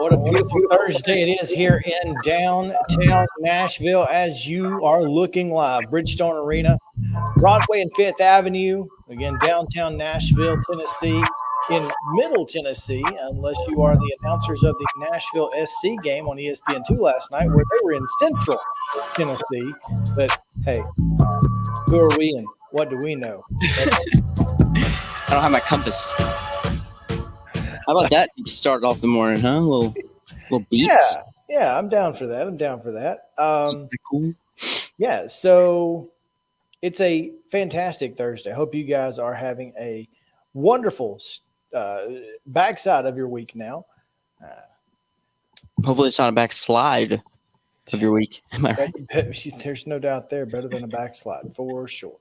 What a beautiful Thursday it is here in downtown Nashville as you are looking live. Bridgestone Arena, Broadway and Fifth Avenue, again, downtown Nashville, Tennessee, in Middle Tennessee, unless you are the announcers of the Nashville SC game on ESPN2 last night, where they were in Central Tennessee. But hey, who are we and what do we know? I don't have my compass. How about that? You started off the morning, huh? Little beats. Yeah, I'm down for that. Cool. Yeah, so it's a fantastic Thursday. I hope you guys are having a wonderful backside of your week now. Hopefully, it's not a backslide of your week. Am I right? There's no doubt there. Better than a backslide, for sure.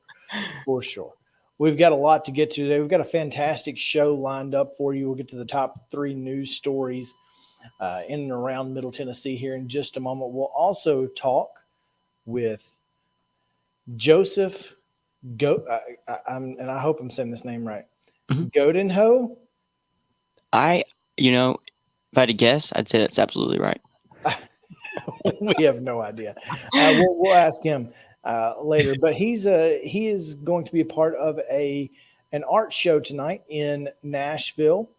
For sure. We've got a lot to get to today. We've got a fantastic show lined up for you. We'll get to the top 3 news stories in and around Middle Tennessee here in just a moment. We'll also talk with Joseph and I hope I'm saying this name right. Mm-hmm. Godinho? if I had to guess, I'd say that's absolutely right. We have no idea. We'll ask him later, but he is going to be a part of an art show tonight in Nashville,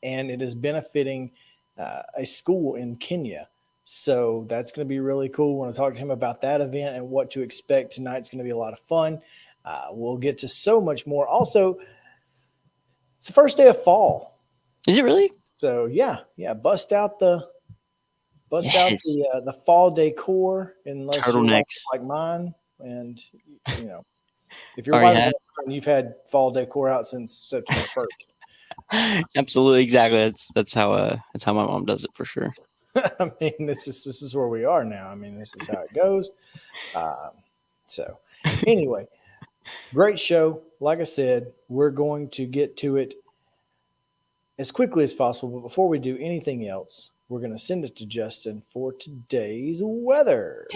and it is benefiting a school in Kenya. So that's going to be really cool. We want to talk to him about that event and what to expect tonight. It's going to be a lot of fun. We'll get to so much more. Also, it's the first day of fall. Is it really? So yeah, bust out the fall decor, unless turtlenecks you're like mine, and if you're white and you've had fall decor out since September 1st. Absolutely, exactly. That's how my mom does it for sure. I mean, this is where we are now. I mean, this is how it goes. So anyway, great show. Like I said, we're going to get to it as quickly as possible. But before we do anything else, we're going to send it to Justin for today's weather.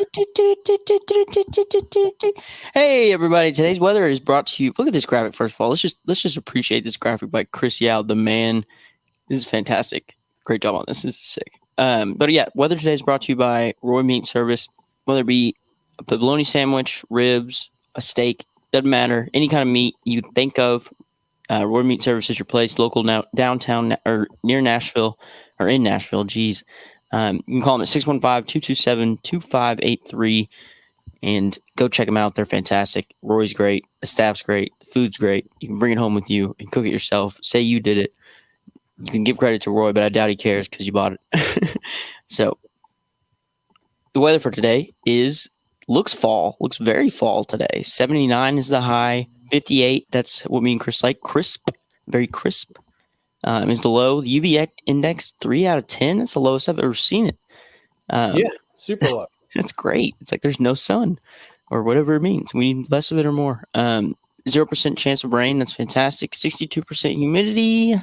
Hey, everybody. Today's weather is brought to you. Look at this graphic, first of all. Let's just appreciate this graphic by Chris Yao, the man. This is fantastic. Great job on this. This is sick. But yeah, weather today is brought to you by Roy Meat Service. Whether it be a bologna sandwich, ribs, a steak, doesn't matter. Any kind of meat you think of, Roy Meat Service is your place. Local now, downtown or near Nashville or in Nashville. Geez, you can call them at 615-227-2583 and go check them out. They're fantastic. Roy's great. The staff's great. The food's great. You can bring it home with you and cook it yourself. Say you did it. You can give credit to Roy, but I doubt he cares because you bought it. So the weather for today looks very fall today. 79 is the high. 58, that's what me and Chris like. Crisp, very crisp is the low. The UV index, 3 out of 10. That's the lowest I've ever seen it. Super low. That's great. It's like there's no sun or whatever it means. We need less of it or more. 0% chance of rain. That's fantastic. 62% humidity.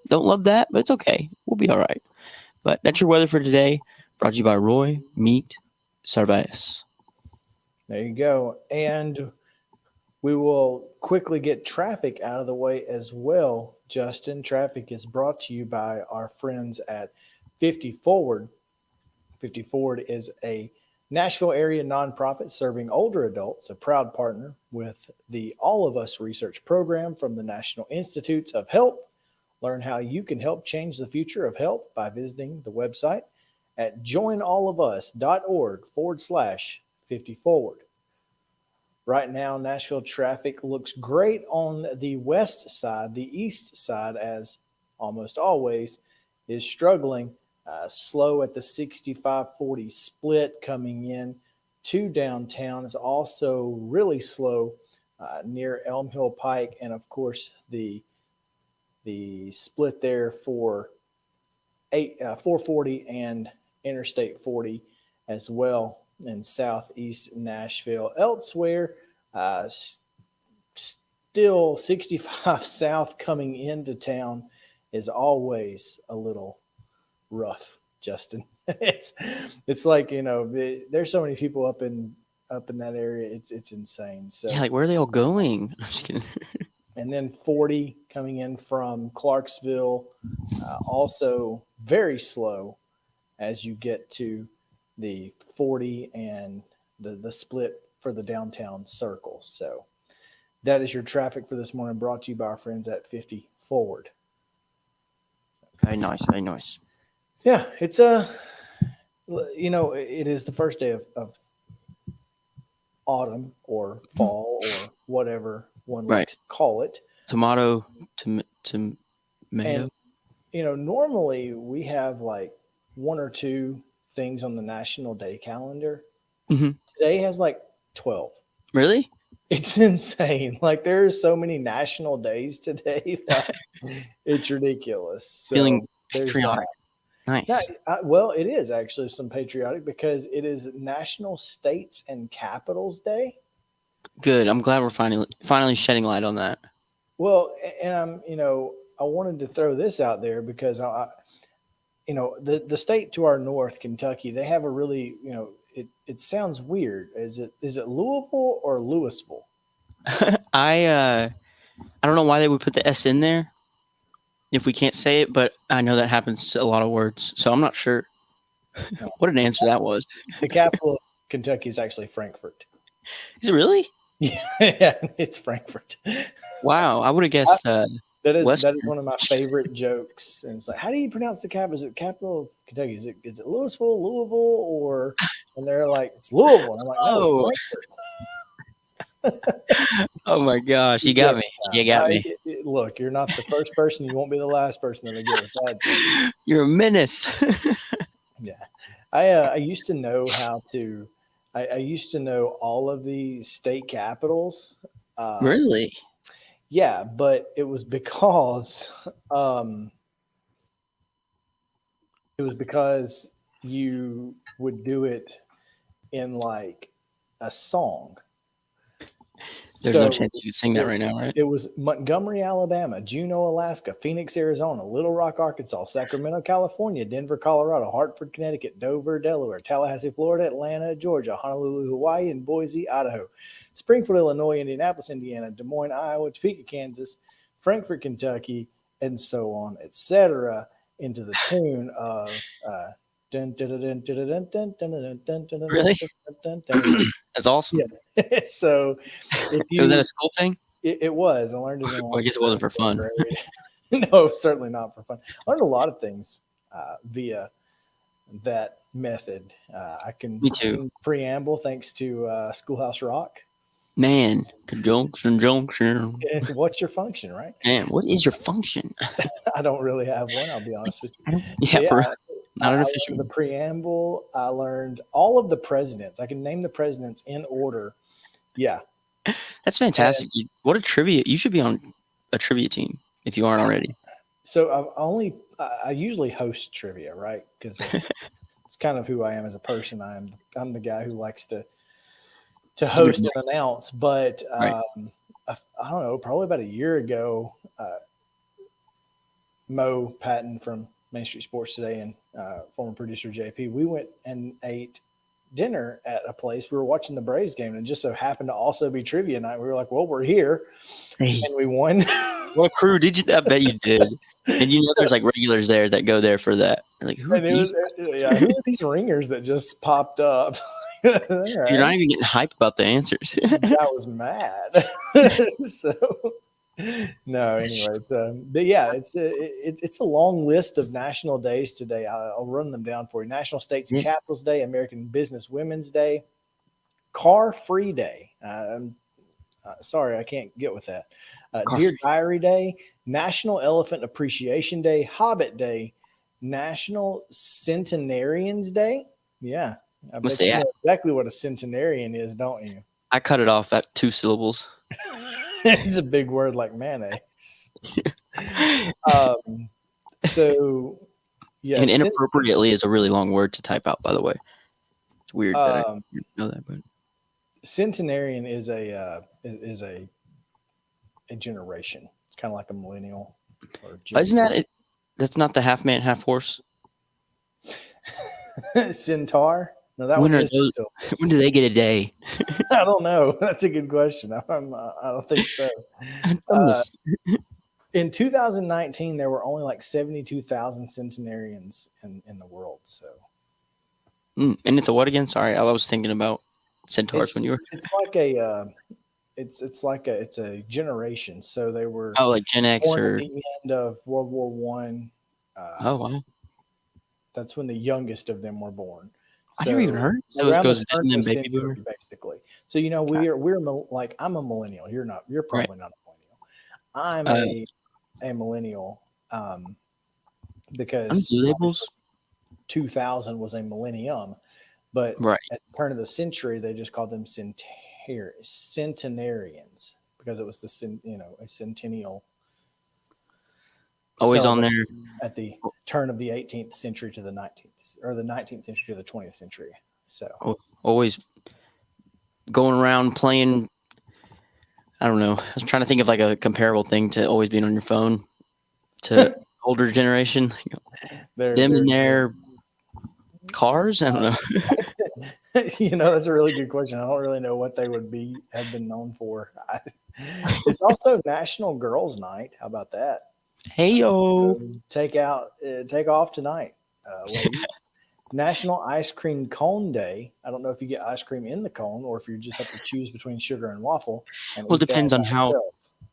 Don't love that, but it's okay. We'll be all right. But that's your weather for today. Brought to you by Roy Meat Service. There you go. And we will quickly get traffic out of the way as well, Justin. Traffic is brought to you by our friends at 50 Forward. 50 Forward is a Nashville area nonprofit serving older adults, a proud partner with the All of Us research program from the National Institutes of Health. Learn how you can help change the future of health by visiting the website at joinallofus.org/50forward. Right now, Nashville traffic looks great on the west side. The east side, as almost always, is struggling. Slow at the 65-40 split coming in to downtown is also really slow near Elm Hill Pike, and of course the split there for 440 and Interstate 40 as well in southeast Nashville. Elsewhere, still 65 south coming into town is always a little rough, Justin. It's like, there's so many people up in that area. It's insane. So yeah, like where are they all going? I'm just kidding. and then 40 coming in from Clarksville. Also very slow as you get to the 40 and the split for the downtown circle. So that is your traffic for this morning, brought to you by our friends at 50 Forward. Very nice. Very nice. Yeah, it's it is the first day of autumn or fall or whatever one Right. likes to call it. Tomato. And Tomato. normally we have like one or two things on the national day calendar. Hmm. Today has like 12. Really? It's insane. Like there are so many national days today that it's ridiculous. So Feeling there's that. patriotic. Now, Nice. well, it is actually some patriotic because it is National States and Capitals Day. Good. I'm glad we're finally shedding light on that. Well, and I wanted to throw this out there because the state to our north, Kentucky, they have a really, it sounds weird. Is it Louisville or Louisville? I don't know why they would put the S in there if we can't say it, but I know that happens to a lot of words, so I'm not sure No, what an answer that was. the capital of Kentucky is actually Frankfurt. Is it really? Yeah, it's Frankfurt. Wow, I would have guessed That is Western. one of my favorite jokes. And it's like, how do you pronounce the capital? Is it capital of Kentucky? Is it Louisville, or? And they're like, it's Louisville. And I'm like, no, it's Oh, Frankfurt. oh my gosh, you got Great me. time. You got me. Look, you're not the first person. You won't be the last person that'll get with that joke. You're a menace. Yeah, I used to know how to. I used to know all of the state capitals. Really? Yeah, but it was because um, it was because you would do it in like a song. There's no So chance you could sing that right now, right? it was Montgomery, Alabama, Juneau, Alaska, Phoenix, Arizona, Little Rock, Arkansas, Sacramento, California, Denver, Colorado, Hartford, Connecticut, Dover, Delaware, Tallahassee, Florida, Atlanta, Georgia, Honolulu, Hawaii, and Boise, Idaho, Springfield, Illinois, Indianapolis, Indiana, Des Moines, Iowa, Topeka, Kansas, Frankfort, Kentucky, and so on, etc., into the tune of Really? That's awesome. yeah. So if Was that a you school thing? it was. I learned it in Well, I like guess it wasn't for fun. grade. No, certainly not for fun. I learned a lot of things via that method. I can Me too. sing preamble thanks to Schoolhouse Rock. Man, conjunction, junction. And what's your function, right? Man, what is your function? I don't really have one. I'll be honest with you. Yeah, Yeah, for not an I official learned the one. preamble. I learned all of the presidents. I can name the presidents in order. Yeah. That's fantastic, dude. What a trivia. You should be on a trivia team if you aren't already. So I usually host trivia, right? Because it's kind of who I am as a person. I'm the guy who likes to host and announce. But Right. I don't know, probably about a year ago, Mo Patton from Main Street Sports Today and former producer JP, we went and ate dinner at a place. We were watching the Braves game, and it just so happened to also be trivia night. We were like, well, we're here, Hey, and we won. what crew did you? I bet you did. And you know, there's like regulars there that go there for that. They're like, who are And these? who are these ringers that just popped up? All right. You're not even getting hype about the answers. I was mad. So no, anyway, but yeah, it's a long list of national days today. I'll run them down for you. National States and Yeah. Capitals Day, American Business Women's Day, Car Free Day. Sorry, I can't get with that. Car Dear Free. Diary Day, National Elephant Appreciation Day, Hobbit Day, National Centenarians Day. Yeah, I What's bet you that? know exactly what a centenarian is, don't you? I cut it off at 2 syllables. It's a big word like mayonnaise. So yeah, And inappropriately is a really long word to type out, by the way. It's weird that I didn't know that, but centenarian is a generation. It's kind of like a millennial. Or isn't that it? That's not the half man, half horse. Centaur? No, that one When are is those? When Septillions. do they get a day? I don't know. That's a good question. I don't think so. Uh, Goodness. in 2019, there were only like 72,000 centenarians in the world. So And it's a what again? Sorry, I was thinking about centaurs it's when you were. it's like a it's a generation. So they were Oh, like Gen X born at or. the end of World War One. Oh wow, That's when the youngest of them were born. I never even So heard. So it around the goes turn and of the then baby century, boomer. basically. So you know God, like I'm a millennial. You're not. You're right. probably not a millennial. I'm Uh, a millennial I'm because do obviously labels. 2000 was a millennium, but Right. at the turn of the century they just called them centenarians because it was a centennial Always on there. celebration at the turn of the 18th century to the 19th or the 19th century to the 20th century. So Always going around playing. I don't know. I was trying to think of like a comparable thing to always being on your phone to older generation. Them in there's their cars. I don't know. that's a really good question. I don't really know what they would have been known for. It's also National Girls Night. How about that? Hey yo. So take off tonight, ladies. National Ice Cream Cone Day. I don't know if you get ice cream in the cone or if you just have to choose between sugar and waffle and Well, it eat that depends on by itself.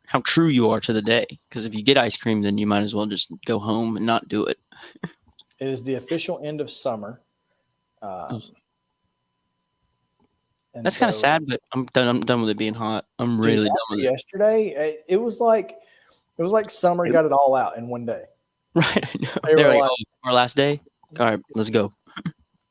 how true you are to the day. Because if you get ice cream, then you might as well just go home and not do it. It is the official end of summer. Oh, Um, and that's kind of so, sad, but I'm done. I'm done with it being hot. I'm dude, really done after with it. yesterday, it was like summer got it all out in one day. Right. I know. They They're were like, like, oh, our last day. All right, let's go.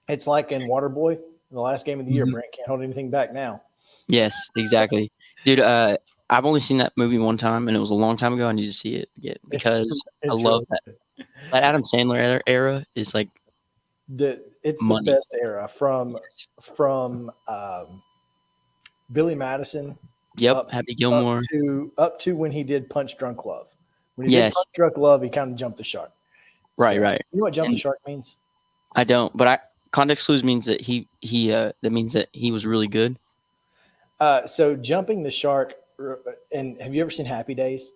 it's like in Waterboy, the last game of the year. Mhm. Brent can't hold anything back now. Yes, exactly, dude. I've only seen that movie one time, and it was a long time ago. I need to see it again It's because I it's love really that. That Adam Sandler era is like it's the money. best era from Yes. from Billy Madison Yep. up Happy up Gilmore. to when he did Punch Drunk Love. When he did Yes. Punch Drunk Love, he kind of jumped the shark. Right. So Right. you know what jump the And shark means? I don't, but context clues means that that means that he was really good. So jumping the shark. And have you ever seen Happy Days?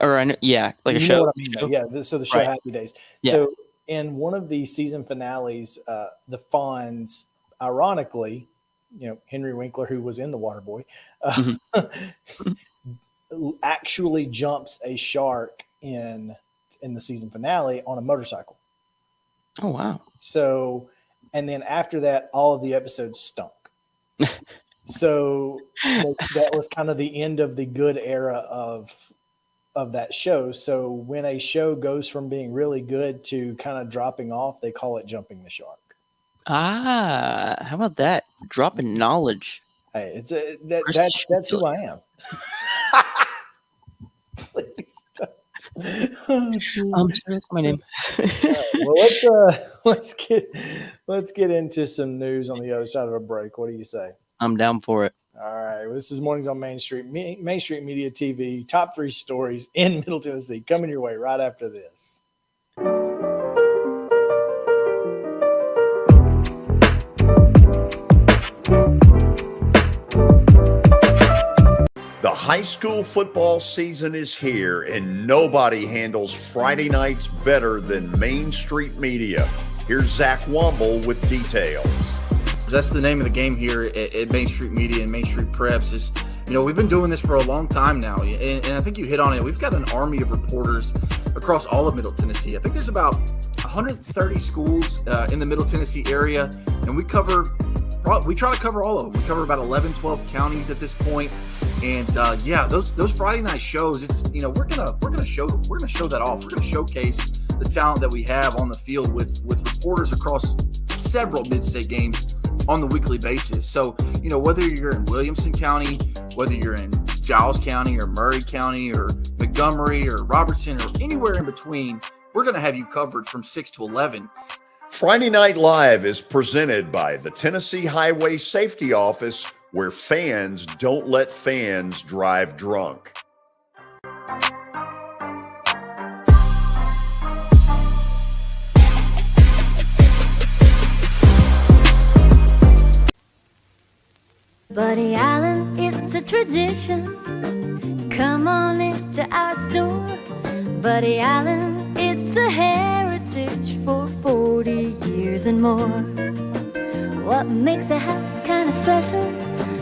Or I know, yeah, like a You know show. what I mean, though. Yeah. So the show Right. Happy Days. Yeah. So in one of the season finales, the Fonz, ironically, Henry Winkler, who was in The Waterboy, Mhm. actually jumps a shark in the season finale on a motorcycle. Oh wow. So, and then after that, all of the episodes stunk. So that was kind of the end of the good era of that show. So when a show goes from being really good to kind of dropping off, they call it jumping the shark. How about that? Dropping knowledge. Hey, Chris the that's Shoe who I am. Please stop. Oh, Sir, that's my name. well, let's get into some news on the other side of a break. What do you say? I'm down for it. All right. Well, this is Mornings on Main Street, Main Street Media TV. Top 3 stories in Middle Tennessee coming your way right after this. The high school football season is here, and nobody handles Friday nights better than Main Street Media. Here's Zach Womble with details. That's the name of the game here at Main Street Media and Main Street Preps. Is we've been doing this for a long time now, and I think you hit on it. We've got an army of reporters across all of Middle Tennessee. I think there's about 130 schools in the Middle Tennessee area, and we try to cover all of them. We cover about 11, 12 counties at this point. And those Friday night shows, it's we're gonna show that off. We're gonna showcase the talent that we have on the field with reporters across several mid-state games on the weekly basis. So whether you're in Williamson County, whether you're in Giles County or Murray County or Montgomery or Robertson or anywhere in between, we're gonna have you covered from 6 to 11. Friday Night Live is presented by the Tennessee Highway Safety Office, where fans don't let fans drive drunk. Buddy Allen, it's a tradition. Come on into our store. Buddy Allen, it's a heritage for 40 years and more. What makes a house kind of special?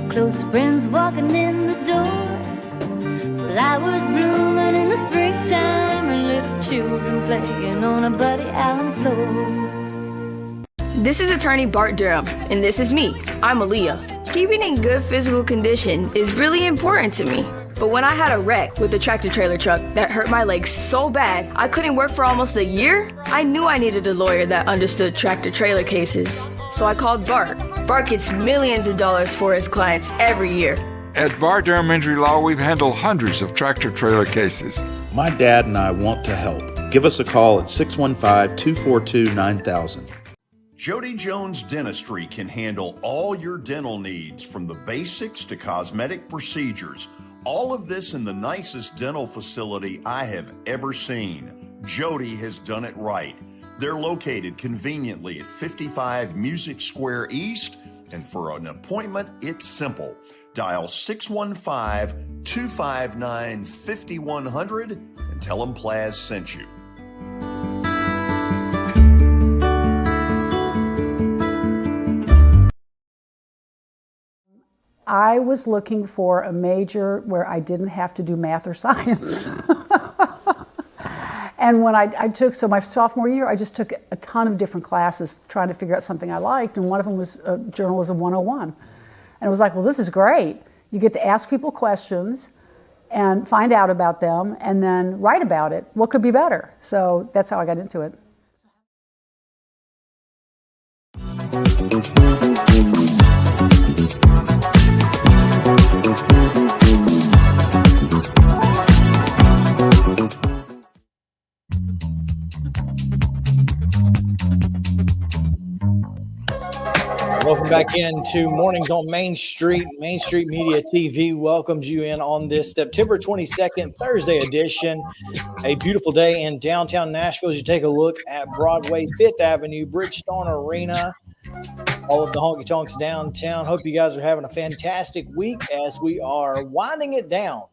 Close friends walking in the door. Flowers blooming in the springtime and little children playing on a Buddy Allen floor. This is attorney Bart Durham, and this is me. I'm Aaliyah. Keeping in good physical condition is really important to me. But when I had a wreck with a tractor-trailer truck that hurt my legs so bad I couldn't work for almost a year, I knew I needed a lawyer that understood tractor-trailer cases. So I called Bart. Bart gets millions of dollars for his clients every year. At Bart Durham Injury Law, we've handled hundreds of tractor-trailer cases. My dad and I want to help. Give us a call at 615-242-9000. Jody Jones Dentistry can handle all your dental needs, from the basics to cosmetic procedures. All of this in the nicest dental facility I have ever seen. Jody has done it right. They're located conveniently at 55 Music Square East, and for an appointment, it's simple. Dial 615-259-5100 and tell them Plaz sent you. I was looking for a major where I didn't have to do math or science. And when I took, so my sophomore year, I just took a ton of different classes trying to figure out something I liked, and one of them was Journalism 101. And it was like, well, this is great. You get to ask people questions and find out about them and then write about it. What could be better? So that's how I got into it. Welcome back into Mornings on Main Street. Main Street Media TV welcomes you in on this September 22nd, Thursday edition. A beautiful day in downtown Nashville as you take a look at Broadway, 5th Avenue, Bridgestone Arena, all of the honky tonks downtown. Hope you guys are having a fantastic week as we are winding it down.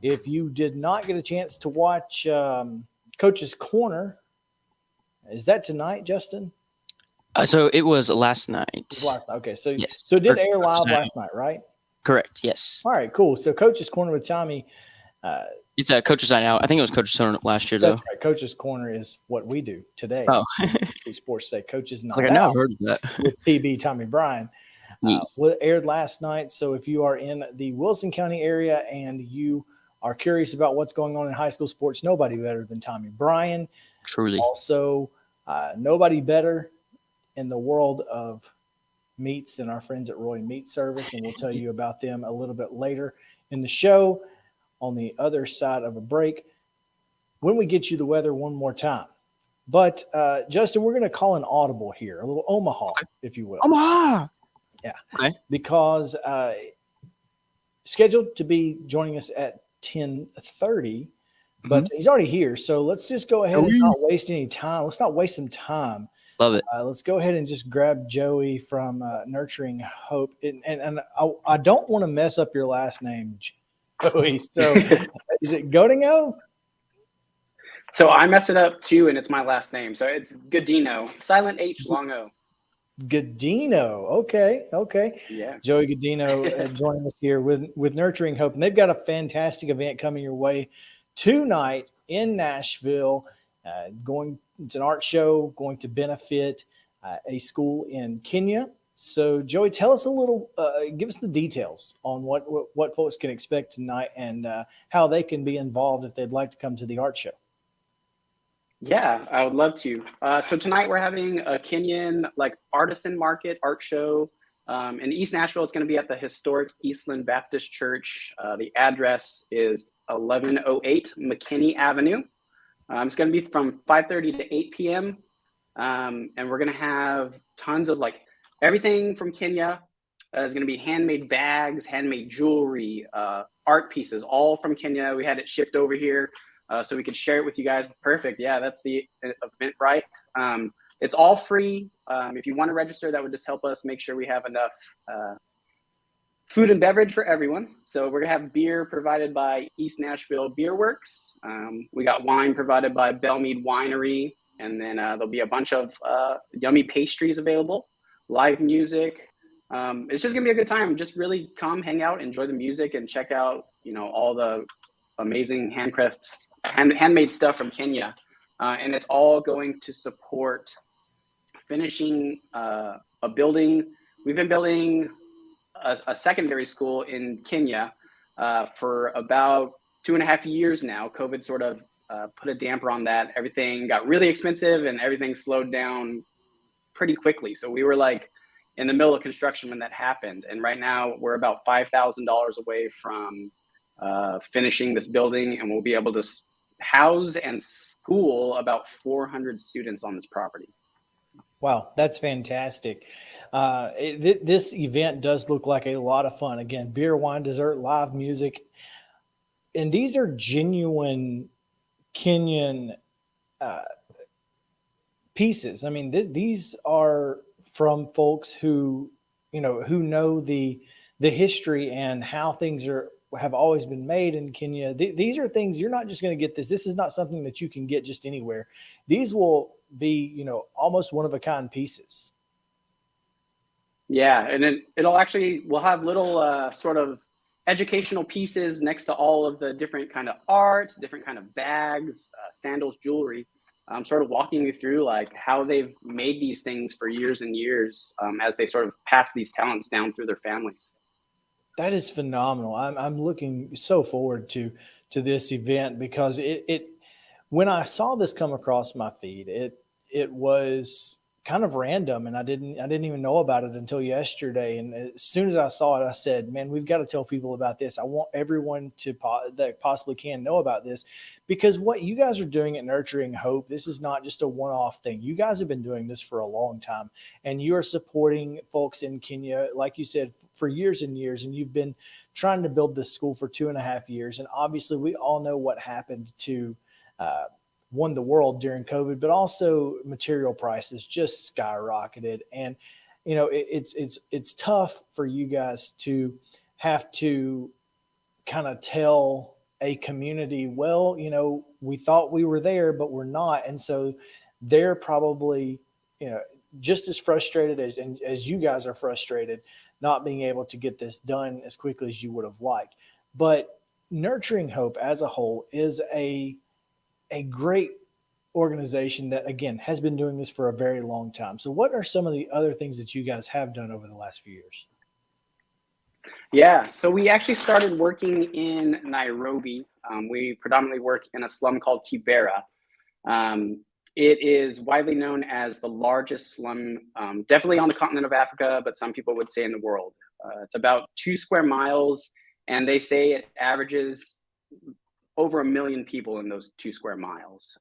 If you did not get a chance to watch Coach's Corner, is that tonight, Justin? So it was last night. Okay, so yes. So it did air live last night, right? Correct. Yes. All right, cool. So Coach's Corner with Tommy. It's a Coach's Night Out. I think it was Coach's Corner last year, though. That's right. Coach's Corner is what we do today. Oh, Sports Day. Coach's Night I know I've heard of that. with TB Tommy Bryan. Aired last night. So if you are in the Wilson County area and you are curious about what's going on in high school sports, nobody better than Tommy Bryan. Truly. Also, nobody better in the world of meats than our friends at Roy Meat Service, and we'll tell you about them a little bit later in the show on the other side of a break when we get you the weather one more time. But, Justin, we're going to call an audible here, a little Omaha, if you will. Omaha! Yeah. Okay. Because scheduled to be joining us at 10:30, but he's already here, so let's just go ahead and not waste any time. Let's not waste some time. Love it. Let's go ahead and just grab Joey from Nurturing Hope. And I don't want to mess up your last name, Joey. So is it Godingo? So I mess it up too, and it's my last name. So it's Godino. Silent H, long O. Godino. Okay. Yeah. Joey Godino joining us here with Nurturing Hope. And they've got a fantastic event coming your way tonight in Nashville. It's an art show going to benefit a school in Kenya. So, Joey, tell us a little, give us the details on what folks can expect tonight and how they can be involved if they'd like to come to the art show. Yeah, I would love to. So tonight we're having a Kenyan artisan market art show in East Nashville. It's going to be at the historic Eastland Baptist Church. The address is 1108 McKinney Avenue. It's going to be from 5:30 to 8 p.m. And we're going to have tons of everything from Kenya. Is going to be handmade bags, handmade jewelry, art pieces, all from Kenya. We had it shipped over here so we could share it with you guys. Perfect. Yeah, that's the event, right? It's all free. If you want to register, that would just help us make sure we have enough food and beverage for everyone. So we're gonna have beer provided by East Nashville Beer Works. We got wine provided by Bellmead Winery, and then there'll be a bunch of yummy pastries available, live music. It's just gonna be a good time. Just really come, hang out, enjoy the music, and check out all the amazing handmade stuff from Kenya. And it's all going to support finishing a building. We've been building a secondary school in Kenya for about 2.5 years now. COVID sort of put a damper on that. Everything got really expensive and everything slowed down pretty quickly. So we were like in the middle of construction when that happened. And right now we're about $5,000 away from finishing this building, and we'll be able to house and school about 400 students on this property. Wow, that's fantastic. This event does look like a lot of fun. Again, beer, wine, dessert, live music. And these are genuine Kenyan pieces. I mean, these are from folks who know the history and how things have always been made in Kenya. These are things you're not just going to get this. This is not something that you can get just anywhere. These will be, almost one of a kind pieces. Yeah. And we'll have little sort of educational pieces next to all of the different kind of art, different kind of bags, sandals, jewelry. Sort of walking you through like how they've made these things for years and years as they sort of pass these talents down through their families. That is phenomenal. I'm looking so forward to this event because it when I saw this come across my feed, it was kind of random, and I didn't even know about it until yesterday. And as soon as I saw it, I said, "Man, we've got to tell people about this. I want everyone that possibly can know about this, because what you guys are doing at Nurturing Hope, this is not just a one-off thing. You guys have been doing this for a long time, and you are supporting folks in Kenya, like you said, for years and years, and you've been trying to build this school for 2.5 years. And obviously, we all know what happened to the world during COVID, but also material prices just skyrocketed. And, it's tough for you guys to have to kind of tell a community, well, we thought we were there, but we're not. And so they're probably, just as frustrated as you guys are frustrated, not being able to get this done as quickly as you would have liked. But Nurturing Hope as a whole is a great organization that, again, has been doing this for a very long time. So what are some of the other things that you guys have done over the last few years? Yeah, so we actually started working in Nairobi. We predominantly work in a slum called Kibera. It is widely known as the largest slum, definitely on the continent of Africa, but some people would say in the world. It's about 2 square miles, and they say it averages over 1 million people in those 2 square miles.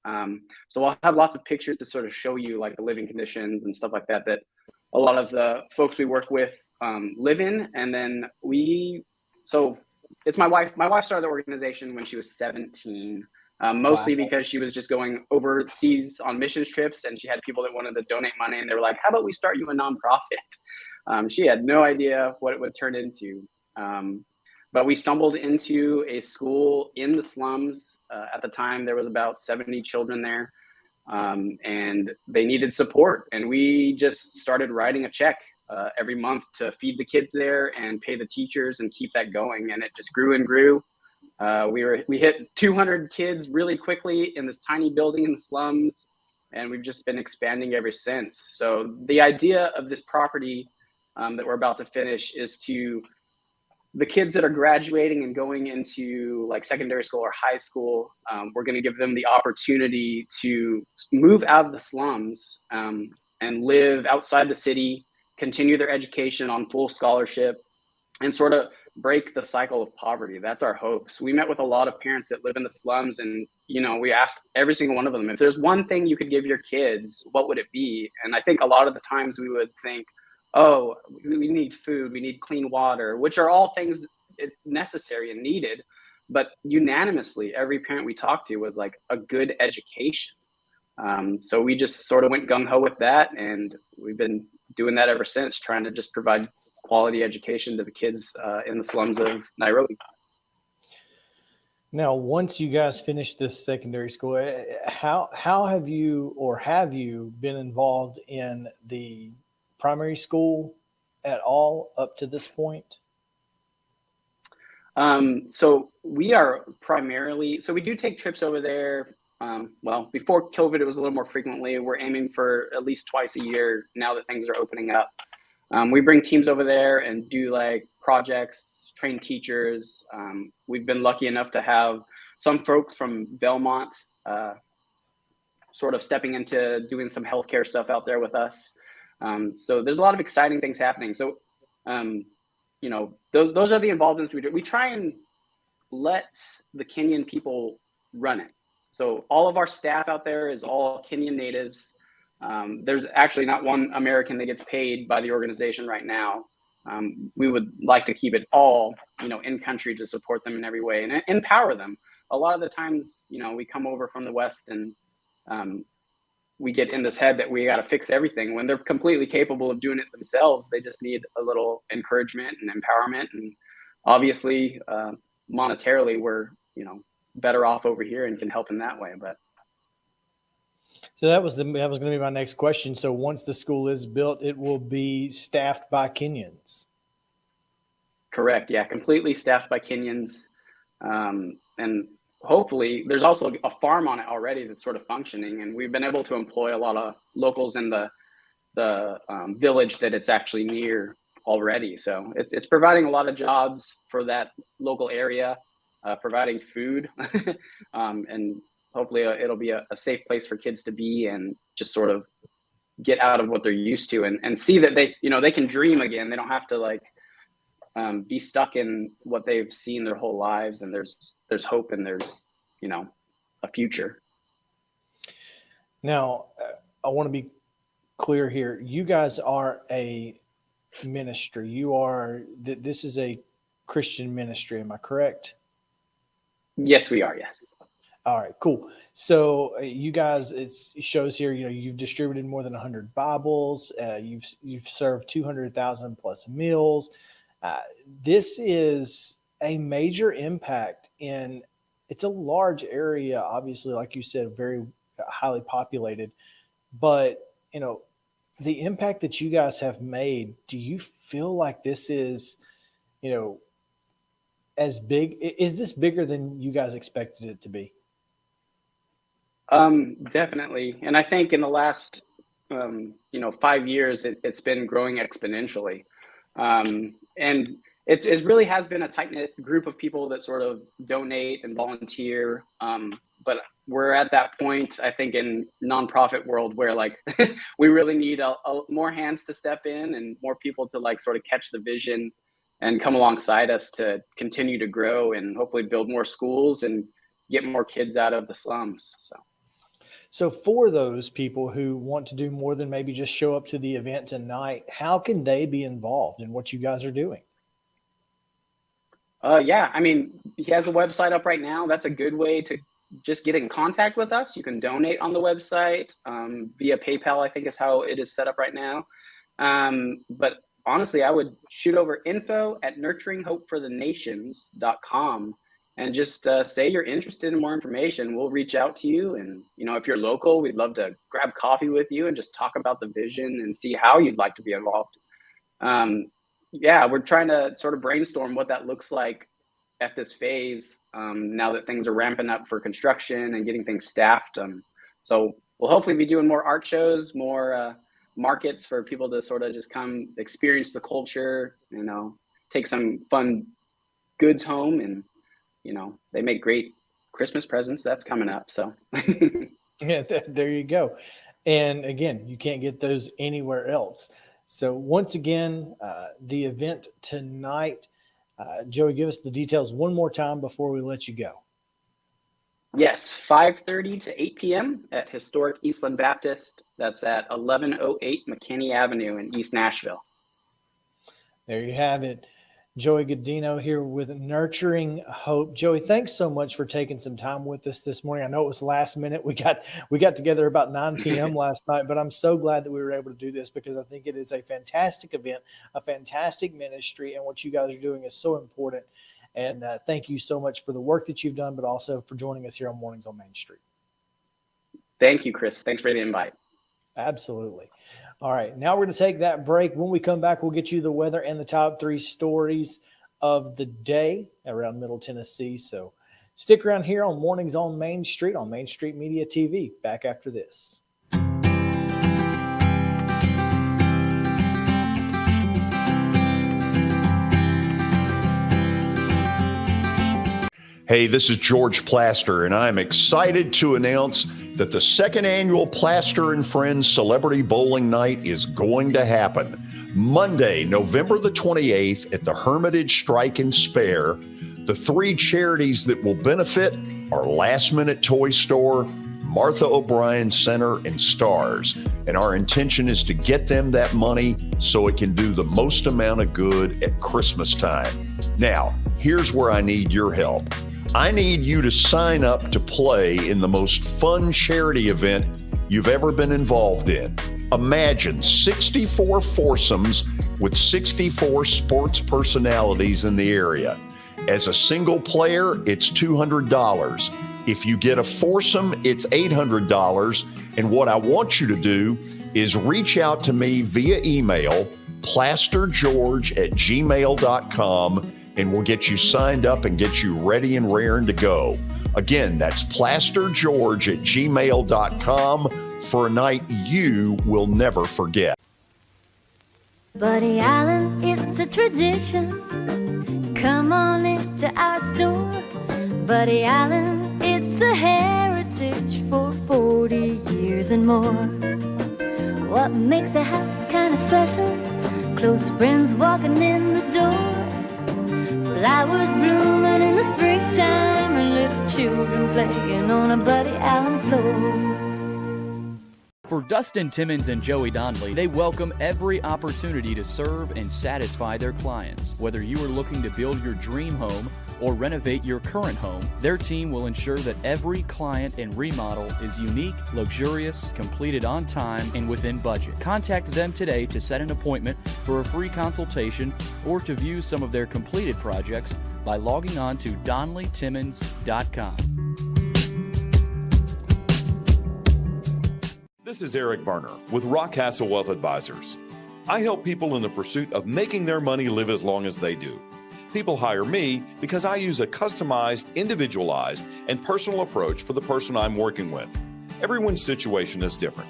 So I'll have lots of pictures to sort of show you like the living conditions and stuff like that a lot of the folks we work with live in. And then so it's my wife. My wife started the organization when she was 17, mostly because she was just going overseas on missions trips, and she had people that wanted to donate money, and they were like, how about we start you a nonprofit? She had no idea what it would turn into. But we stumbled into a school in the slums. At the time, there was about 70 children there, and they needed support. And we just started writing a check every month to feed the kids there and pay the teachers and keep that going. And it just grew and grew. We hit 200 kids really quickly in this tiny building in the slums, and we've just been expanding ever since. So the idea of this property that we're about to finish is to the kids that are graduating and going into like secondary school or high school, we're going to give them the opportunity to move out of the slums and live outside the city, continue their education on full scholarship, and sort of break the cycle of poverty. That's our hope. So we met with a lot of parents that live in the slums, and we asked every single one of them, if there's one thing you could give your kids, what would it be? And I think a lot of the times we would think, oh, we need food, we need clean water, which are all things necessary and needed. But unanimously, every parent we talked to was like a good education. So we just sort of went gung-ho with that, and we've been doing that ever since, trying to just provide quality education to the kids in the slums of Nairobi. Now, once you guys finish this secondary school, how have you been involved in the primary school at all up to this point? So we are primarily, so we do take trips over there. Well, before COVID, it was a little more frequently. We're aiming for at least twice a year now that things are opening up. We bring teams over there and do like projects, train teachers. We've been lucky enough to have some folks from Belmont sort of stepping into doing some healthcare stuff out there with us. So there's a lot of exciting things happening. So, you know, those are the involvements we do. We try and let the Kenyan people run it. So all of our staff out there is all Kenyan natives. There's actually not one American that gets paid by the organization right now. We would like to keep it all, you know, in country to support them in every way and empower them. A lot of the times, you know, we come over from the West and we get in this head that we got to fix everything when they're completely capable of doing it themselves. They just need a little encouragement and empowerment. And obviously, monetarily, we're, you know, better off over here and can help in that way. But so that was going to be my next question. So once the school is built, it will be staffed by Kenyans. Correct. Yeah, completely staffed by Kenyans. And hopefully there's also a farm on it already that's sort of functioning. And we've been able to employ a lot of locals in the village that it's actually near already. So it's providing a lot of jobs for that local area, providing food and hopefully it'll be a safe place for kids to be and just sort of get out of what they're used to and see that they, you know, they can dream again. They don't have to like be stuck in what they've seen their whole lives, and there's hope and there's, you know, a future. Now, I want to be clear here. You guys are a ministry. This is a Christian ministry. Am I correct? Yes, we are. Yes. All right, cool. So you guys, it shows here, you know, you've distributed more than 100 Bibles. You've served 200,000 plus meals. This is a major impact it's a large area, obviously, like you said, very highly populated, but, you know, the impact that you guys have made, do you feel like this is, you know, as big? Is this bigger than you guys expected it to be? Definitely. And I think in the last, 5 years, it's been growing exponentially. And it really has been a tight-knit group of people that sort of donate and volunteer. But we're at that point, I think, in nonprofit world where like we really need more hands to step in and more people to like sort of catch the vision and come alongside us to continue to grow and hopefully build more schools and get more kids out of the slums. So for those people who want to do more than maybe just show up to the event tonight, how can they be involved in what you guys are doing? Yeah, I mean, he has a website up right now. That's a good way to just get in contact with us. You can donate on the website via PayPal, I think is how it is set up right now. But honestly, I would shoot over info@nurturinghopeforthenations.com and just say you're interested in more information. We'll reach out to you. And, you know, if you're local, we'd love to grab coffee with you and just talk about the vision and see how you'd like to be involved. Yeah, we're trying to sort of brainstorm what that looks like at this phase now that things are ramping up for construction and getting things staffed. So we'll hopefully be doing more art shows, more markets for people to sort of just come experience the culture, you know, take some fun goods home. And, you know, they make great Christmas presents. That's coming up. So yeah, there you go. And again, you can't get those anywhere else. So once again, the event tonight, Joey, give us the details one more time before we let you go. Yes, 5:30 to 8 p.m. at historic Eastland Baptist. That's at 1108 McKinney Avenue in East Nashville. There you have it. Joey Godino here with Nurturing Hope. Joey, thanks so much for taking some time with us this morning. I know it was last minute. We got together about 9 p.m. last night, but I'm so glad that we were able to do this because I think it is a fantastic event, a fantastic ministry, and what you guys are doing is so important. And thank you so much for the work that you've done, but also for joining us here on Mornings on Main Street. Thank you, Chris. Thanks for the invite. Absolutely. All right, now we're going to take that break. When we come back, we'll get you the weather and the top 3 stories of the day around Middle Tennessee. So stick around here on Mornings on Main Street on Main Street Media TV. Back after this. Hey, this is George Plaster, and I'm excited to announce that the second annual Plaster and Friends Celebrity Bowling Night is going to happen Monday, November the 28th at the Hermitage Strike and Spare. The 3 charities that will benefit are Last Minute Toy Store, Martha O'Brien Center, and Stars. And our intention is to get them that money so it can do the most amount of good at Christmas time. Now, here's where I need your help. I need you to sign up to play in the most fun charity event you've ever been involved in. Imagine 64 foursomes with 64 sports personalities in the area. As a single player, it's $200. If you get a foursome, it's $800. And what I want you to do is reach out to me via email, plastergeorge@gmail.com, and we'll get you signed up and get you ready and raring to go. Again, that's plastergeorge@gmail.com for a night you will never forget. Buddy Allen, it's a tradition. Come on into our store. Buddy Allen, it's a heritage for 40 years and more. What makes a house kind of special? Close friends walking in the door. Flowers blooming in the springtime and little children playing on a Buddy Allen floor. For Dustin Timmons and Joey Donnelly, they welcome every opportunity to serve and satisfy their clients. Whether you are looking to build your dream home or renovate your current home, their team will ensure that every client and remodel is unique, luxurious, completed on time, and within budget. Contact them today to set an appointment for a free consultation or to view some of their completed projects by logging on to DonnellyTimmons.com. This is Eric Berner with Rockcastle Wealth Advisors. I help people in the pursuit of making their money live as long as they do. People hire me because I use a customized, individualized, and personal approach for the person I'm working with. Everyone's situation is different.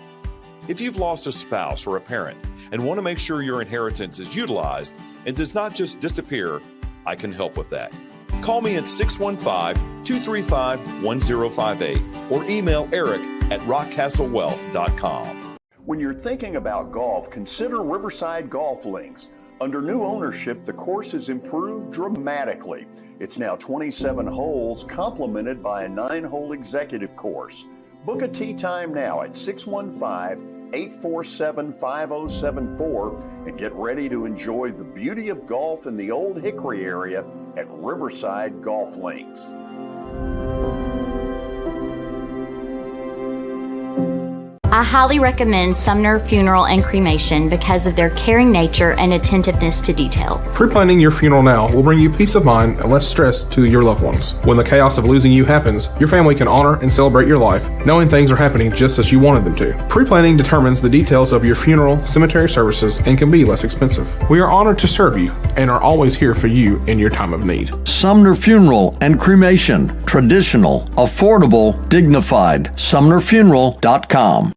If you've lost a spouse or a parent and want to make sure your inheritance is utilized and does not just disappear, I can help with that. Call me at 615-235-1058 or email eric@rockcastlewealth.com. When you're thinking about golf, consider Riverside Golf Links. Under new ownership, the course has improved dramatically. It's now 27 holes, complemented by a 9-hole executive course. Book a tee time now at 615-847-5074 and get ready to enjoy the beauty of golf in the Old Hickory area at Riverside Golf Links. I highly recommend Sumner Funeral and Cremation because of their caring nature and attentiveness to detail. Pre-planning your funeral now will bring you peace of mind and less stress to your loved ones. When the chaos of losing you happens, your family can honor and celebrate your life, knowing things are happening just as you wanted them to. Pre-planning determines the details of your funeral, cemetery services, and can be less expensive. We are honored to serve you and are always here for you in your time of need. Sumner Funeral and Cremation. Traditional, affordable, dignified. SumnerFuneral.com.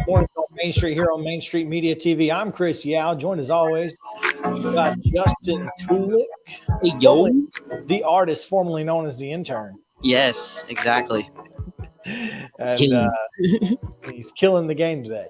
Morning on Main Street here on Main Street Media TV. I'm Chris Yao, joined as always by Justin Kulik. Hey, yo. The artist formerly known as the intern. Yes, exactly. And he's killing the game today.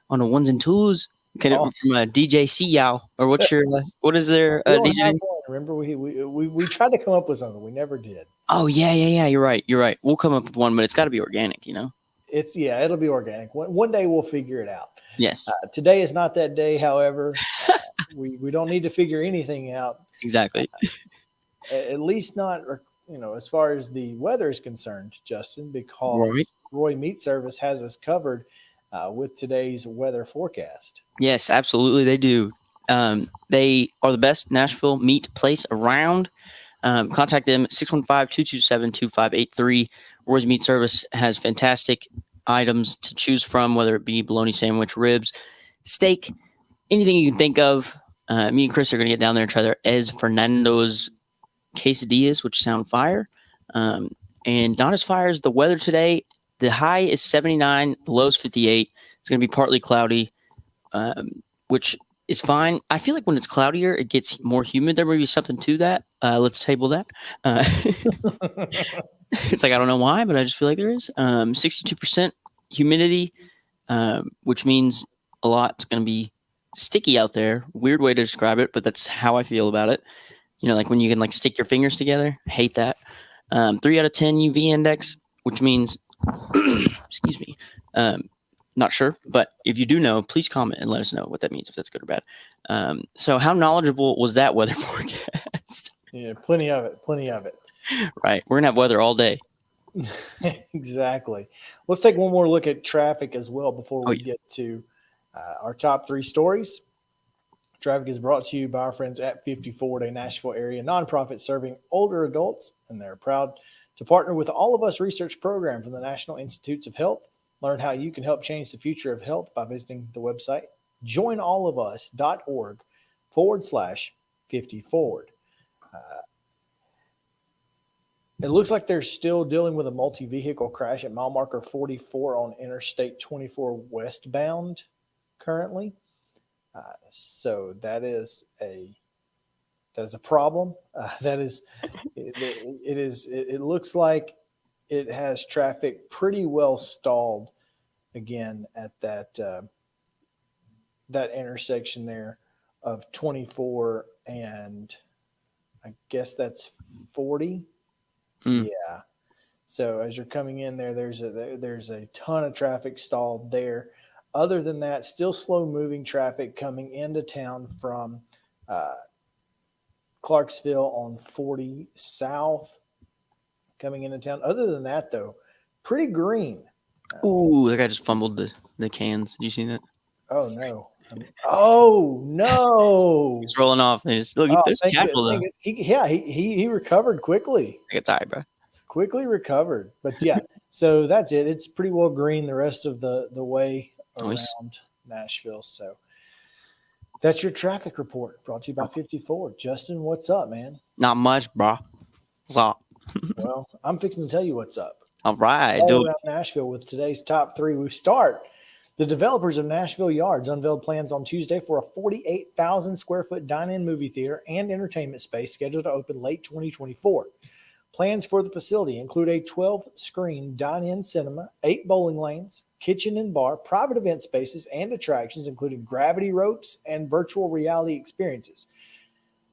On the ones and twos. Get it Oh. from DJ Seow, or what's your what is their We don't DJ? have one. Remember, we tried to come up with something. We never did. Oh yeah. You're right. We'll come up with one, but it's got to be organic, you know. It'll be organic. One day we'll figure it out. Yes. Today is not that day. However, we don't need to figure anything out. Exactly. At least not, as far as the weather is concerned, Justin, because Right. Roy Meat Service has us covered with today's weather forecast. Yes, absolutely, they do. They are the best Nashville meat place around. Contact them at 615-227-2583. Roy's Meat Service has fantastic items to choose from, whether it be bologna sandwich, ribs, steak, anything you can think of. Me and Chris are going to get down there and try their Ez Fernando's quesadillas, which sound fire. And not as fire as the weather today. The high is 79, the low is 58. It's going to be partly cloudy, which is fine. I feel like when it's cloudier, it gets more humid. There may be something to that. Let's table that. It's like, I don't know why, but I just feel like there is. 62% humidity, which means a lot's going to be sticky out there. Weird way to describe it, but that's how I feel about it. Like when you can stick your fingers together. I hate that. 3 out of 10 UV index, which means, excuse me, not sure, but if you do know, please comment and let us know what that means, if that's good or bad. So how knowledgeable was that weather forecast? Yeah, plenty of it. Right. We're going to have weather all day. Exactly. Let's take one more look at traffic as well before we get to our top 3 stories. Traffic is brought to you by our friends at 50 Forward, a Nashville area nonprofit serving older adults, and they're proud to partner with All of Us research program from the National Institutes of Health. Learn how you can help change the future of health by visiting the website joinallofus.org/50 Forward. It looks like they're still dealing with a multi-vehicle crash at mile marker 44 on Interstate 24 westbound currently. So that is a problem. It looks like it has traffic pretty well stalled again at that intersection there of 24 and I guess that's 40. Yeah. So as you're coming in there, there's a ton of traffic stalled there. Other than that, still slow moving traffic coming into town from Clarksville on 40 South coming into town. Other than that, though, pretty green. Ooh, that guy just fumbled the cans. Did you see that? Oh, no. Oh, no. He's rolling off. Look, this casual, though. He recovered quickly. I get tired, bro. Quickly recovered. But, yeah, so that's it. It's pretty well green the rest of the way around Nashville. So that's your traffic report brought to you by 50 Forward. Justin, what's up, man? Not much, bro. What's up? Well, I'm fixing to tell you what's up. All right. All around Nashville with today's top 3. We start. The developers of Nashville Yards unveiled plans on Tuesday for a 48,000 square foot dine-in movie theater and entertainment space scheduled to open late 2024. Plans for the facility include a 12-screen dine-in cinema, 8 bowling lanes, kitchen and bar, private event spaces, and attractions, including gravity ropes and virtual reality experiences.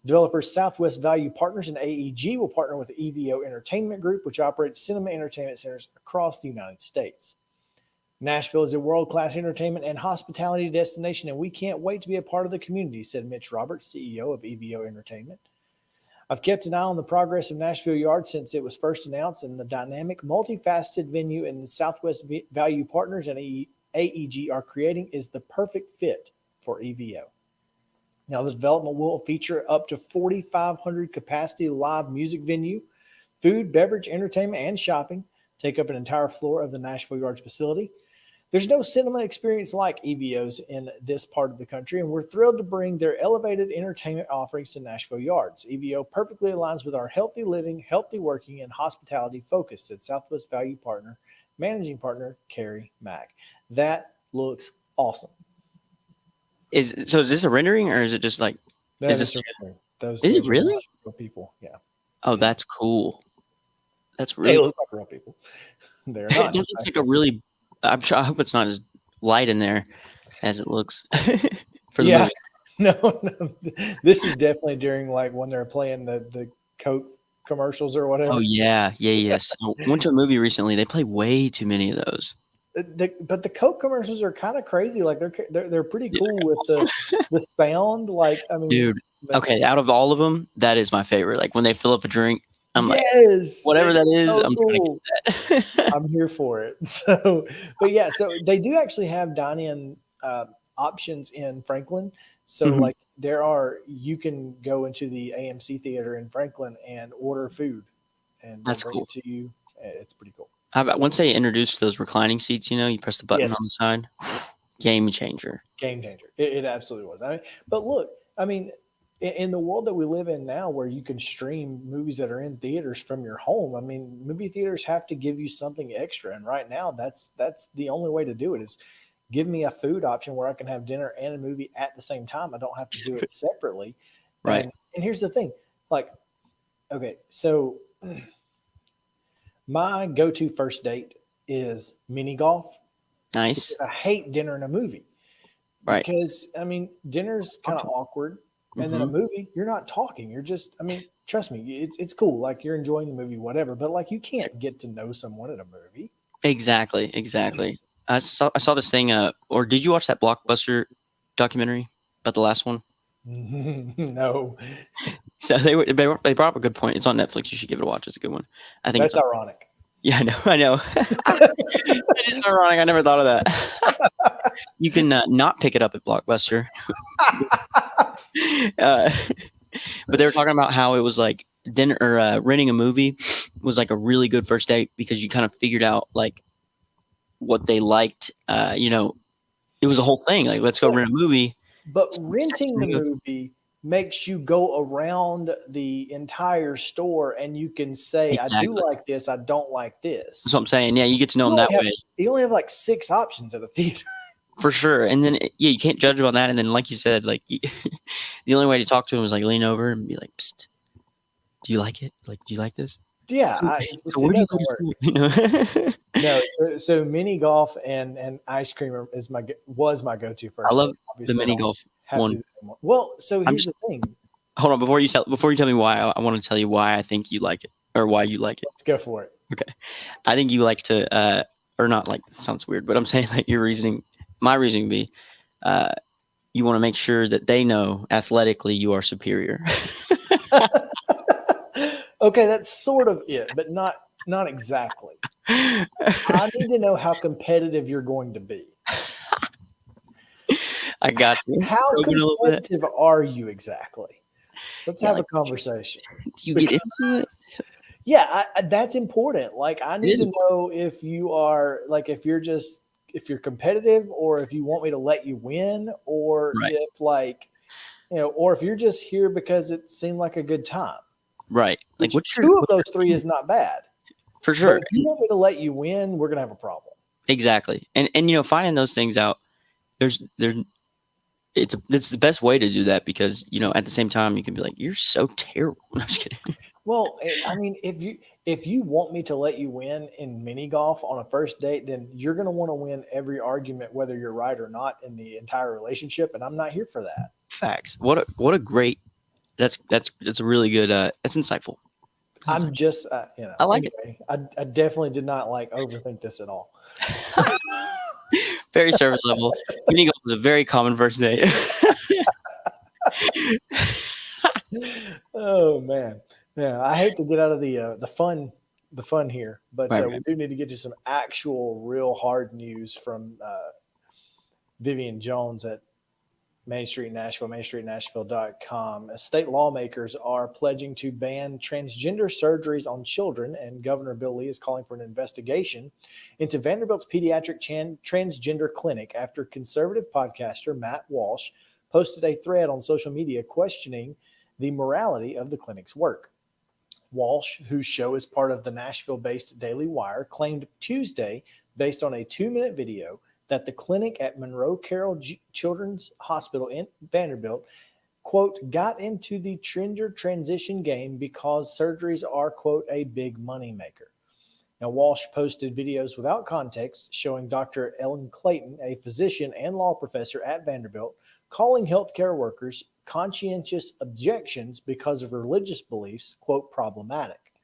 Developers Southwest Value Partners and AEG will partner with the EVO Entertainment Group, which operates cinema entertainment centers across the United States. Nashville is a world-class entertainment and hospitality destination, and we can't wait to be a part of the community, said Mitch Roberts, CEO of EVO Entertainment. I've kept an eye on the progress of Nashville Yards since it was first announced, and the dynamic, multifaceted venue in the Southwest Value Partners and AEG are creating is the perfect fit for EVO. Now, the development will feature up to 4,500 capacity live music venue, food, beverage, entertainment, and shopping, take up an entire floor of the Nashville Yards facility. There's no cinema experience like EVO's in this part of the country, and we're thrilled to bring their elevated entertainment offerings to Nashville Yards. EVO perfectly aligns with our healthy living, healthy working, and hospitality focus, said Southwest Value Partner, Managing Partner, Carrie Mack. That looks awesome. Is this a rendering, or is it just like? Is this? Those it really? People, yeah. Oh, that's cool. That's really. They look like real people. They're not. It looks like a really. I hope it's not as light in there as it looks. for the Yeah. movie. No. This is definitely during like when they're playing the Coke commercials or whatever. Oh yeah, yes. I went to a movie recently. They play way too many of those. But the Coke commercials are kind of crazy. Like they're pretty Yeah, cool with the sound. Like I mean, dude. but Okay, out of all of them, that is my favorite. Like when they fill up a drink, I'm like, yes, whatever it's that is, so I'm trying cool. to get that. I'm here for it. So, but yeah, so they do actually have dine-in options in Franklin. So Mhm. like you can go into the AMC theater in Franklin and order food, and they'll That's bring cool. it to you. It's pretty cool. Once they introduced those reclining seats, you press the button on the Yes, side. Game changer. game changer. It absolutely was. I mean, but look, I mean, in the world that we live in now, where you can stream movies that are in theaters from your home, I mean, movie theaters have to give you something extra, and right now, that's the only way to do it is give me a food option where I can have dinner and a movie at the same time. I don't have to do it separately. Right. And here's the thing, like, okay, so my go-to first date is mini golf Nice. because I hate dinner and a movie. Right. Because I mean, dinner's kind of awkward, and then a Mhm. movie, you're not talking. You're just, I mean, trust me, it's cool. Like you're enjoying the movie, whatever. But like, you can't get to know someone at a movie. Exactly. I saw this thing. Or did you watch that Blockbuster documentary about the last one? No, So they brought up a good point. It's on Netflix. You should give it a watch. It's a good one. I think that's it's ironic. Yeah, I know. That is ironic. I never thought of that. You can not pick it up at Blockbuster. uh, but they were talking about how it was like dinner or renting a movie was like a really good first date because you kind of figured out like what they liked. It was a whole thing. Like, let's go rent a movie. But renting the movie makes you go around the entire store and you can say, I do Exactly. like this, I don't like this. That's what I'm saying. Yeah, you get to know them that way. You only have like 6 options at a theater. For sure. And then, you can't judge them on that. And then, like you said, like the only way to talk to them is like lean over and be like, Psst, do you like it? Like, do you like this? Yeah. So where do you go to school? You know? No, so mini golf and ice cream was my go-to first. I love date. the Obviously, I mini don't golf have to one. do that anymore. Well, so here's the thing. Hold on, before you tell me why, I want to tell you why I think you like it or why you like it. Let's go for it. Okay, I think you like to, or not like. This sounds weird, but I'm saying like your reasoning. My reasoning would be, you want to make sure that they know athletically you are superior. Okay, that's sort of it, but not exactly. I need to know how competitive you're going to be. I got you. How competitive are you exactly? Let's have a conversation. Do you get into it? Yeah, that's important. Like, I need to know if you are like if you're competitive, or if you want me to let you win, or if like or if you're just here because it seemed like a good time. Right. Like, two of those 3 is not bad. For sure. But if you want me to let you win, we're gonna have a problem. Exactly. And finding those things out, it's the best way to do that because at the same time you can be like, you're so terrible. I'm just kidding. Well, I mean, if you want me to let you win in mini golf on a first date, then you're going to want to win every argument, whether you're right or not, in the entire relationship, and I'm not here for that. Facts. What a great. That's a really good. That's insightful. I'm just I like it. I definitely did not overthink this at all. Very service level. Mini golf was a very common first date. Oh man, yeah. I hate to get out of the fun here, but we do need to get to some actual, real hard news from Vivian Jones at Main Street Nashville, mainstreetnashville.com. State lawmakers are pledging to ban transgender surgeries on children, and Governor Bill Lee is calling for an investigation into Vanderbilt's pediatric transgender clinic after conservative podcaster Matt Walsh posted a thread on social media questioning the morality of the clinic's work. Walsh, whose show is part of the Nashville-based Daily Wire, claimed Tuesday, based on a 2-minute video, that the clinic at Monroe Carroll Children's Hospital in Vanderbilt, quote, got into the gender transition game because surgeries are, quote, a big moneymaker. Now, Walsh posted videos without context showing Dr. Ellen Clayton, a physician and law professor at Vanderbilt, calling healthcare workers conscientious objections because of religious beliefs, quote, problematic.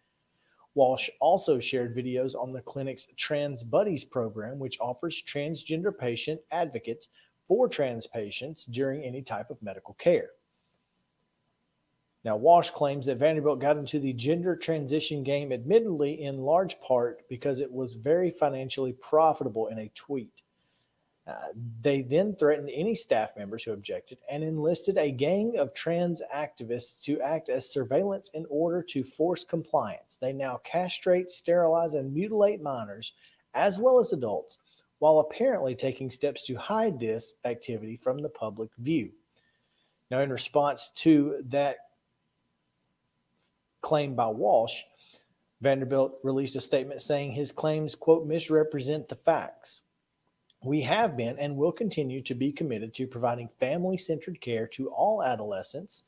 Walsh also shared videos on the clinic's Trans Buddies program, which offers transgender patient advocates for trans patients during any type of medical care. Now, Walsh claims that Vanderbilt got into the gender transition game, admittedly in large part because it was very financially profitable in a tweet. They then threatened any staff members who objected and enlisted a gang of trans activists to act as surveillance in order to force compliance. They now castrate, sterilize, and mutilate minors as well as adults, while apparently taking steps to hide this activity from the public view. Now, in response to that claim by Walsh, Vanderbilt released a statement saying his claims, quote, misrepresent the facts. We have been and will continue to be committed to providing family-centered care to all adolescents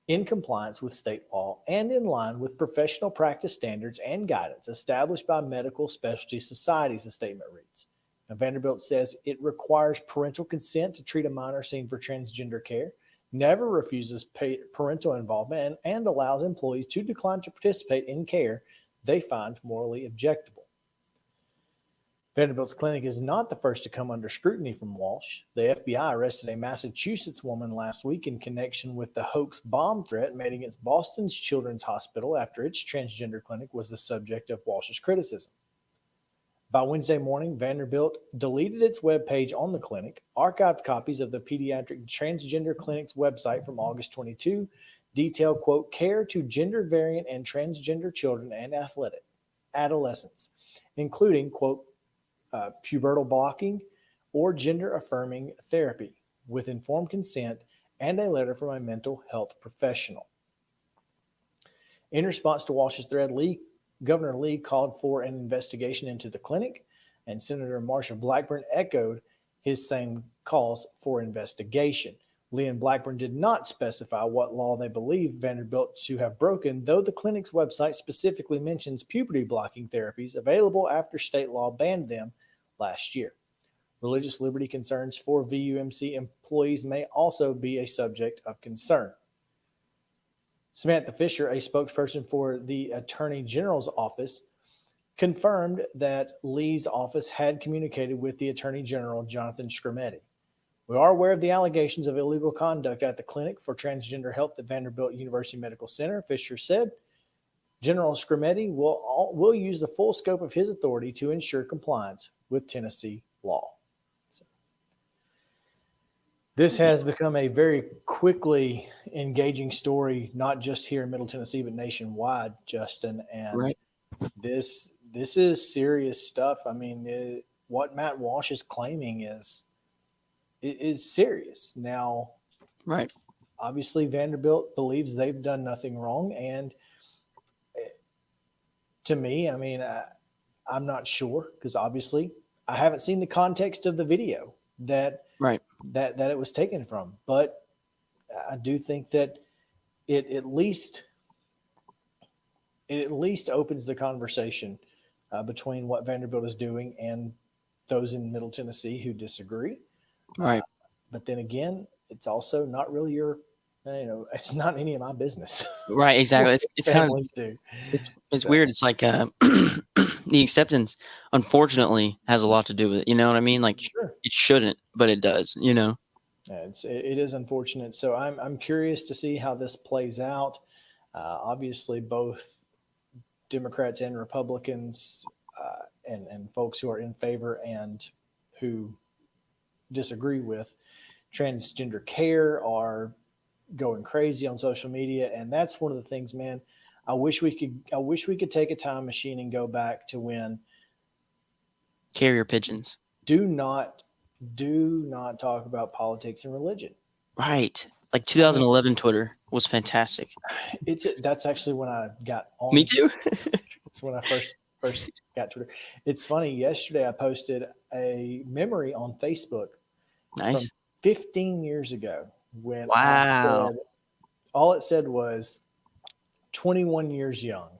in compliance with state law and in line with professional practice standards and guidance established by medical specialty societies, the statement reads. Now, Vanderbilt says it requires parental consent to treat a minor seen for transgender care, never refuses parental involvement, and allows employees to decline to participate in care they find morally objectionable. Vanderbilt's clinic is not the first to come under scrutiny from Walsh. The FBI arrested a Massachusetts woman last week in connection with the hoax bomb threat made against Boston's Children's Hospital after its transgender clinic was the subject of Walsh's criticism. By Wednesday morning, Vanderbilt deleted its webpage on the clinic. Archived copies of the pediatric transgender clinic's website from August 22 detail, quote, care to gender variant and transgender children and adolescents, including, quote, pubertal blocking or gender affirming therapy with informed consent and a letter from a mental health professional. In response to Walsh's thread, Governor Lee called for an investigation into the clinic, and Senator Marsha Blackburn echoed his same calls for investigation. Lee and Blackburn did not specify what law they believe Vanderbilt to have broken, though the clinic's website specifically mentions puberty blocking therapies available after state law banned them last year. Religious liberty concerns for VUMC employees may also be a subject of concern. Samantha Fisher, a spokesperson for the Attorney General's office, confirmed that Lee's office had communicated with the Attorney General, Jonathan Skrmetti. We are aware of the allegations of illegal conduct at the Clinic for Transgender Health at Vanderbilt University Medical Center, Fisher said. General Skrmetti will use the full scope of his authority to ensure compliance with Tennessee law. So, this has become a very quickly engaging story, not just here in Middle Tennessee, but nationwide, Justin. And right. This is serious stuff. I mean, what Matt Walsh is claiming is serious. Now, right. Obviously, Vanderbilt believes they've done nothing wrong, and to me, I mean, I'm not sure because obviously I haven't seen the context of the video that it was taken from, but I do think that it at least opens the conversation between what Vanderbilt is doing and those in Middle Tennessee who disagree. Right. But then again, it's also not really it's not any of my business. Right. Exactly. It's kind of, it's weird. It's like, the acceptance, unfortunately, has a lot to do with it. You know what I mean? Like, sure. It shouldn't, but it does, you know? Yeah, it is unfortunate. So I'm curious to see how this plays out. Obviously, both Democrats and Republicans and folks who are in favor and who disagree with transgender care are going crazy on social media. And that's one of the things, man, I wish we could take a time machine and go back to when carrier pigeons. Do not talk about politics and religion. Right. Like 2011 Twitter was fantastic. That's actually when I got on. Me too. It's when I first got Twitter. It's funny. Yesterday I posted a memory on Facebook. Nice. From 15 years ago when all it said was 21 years young.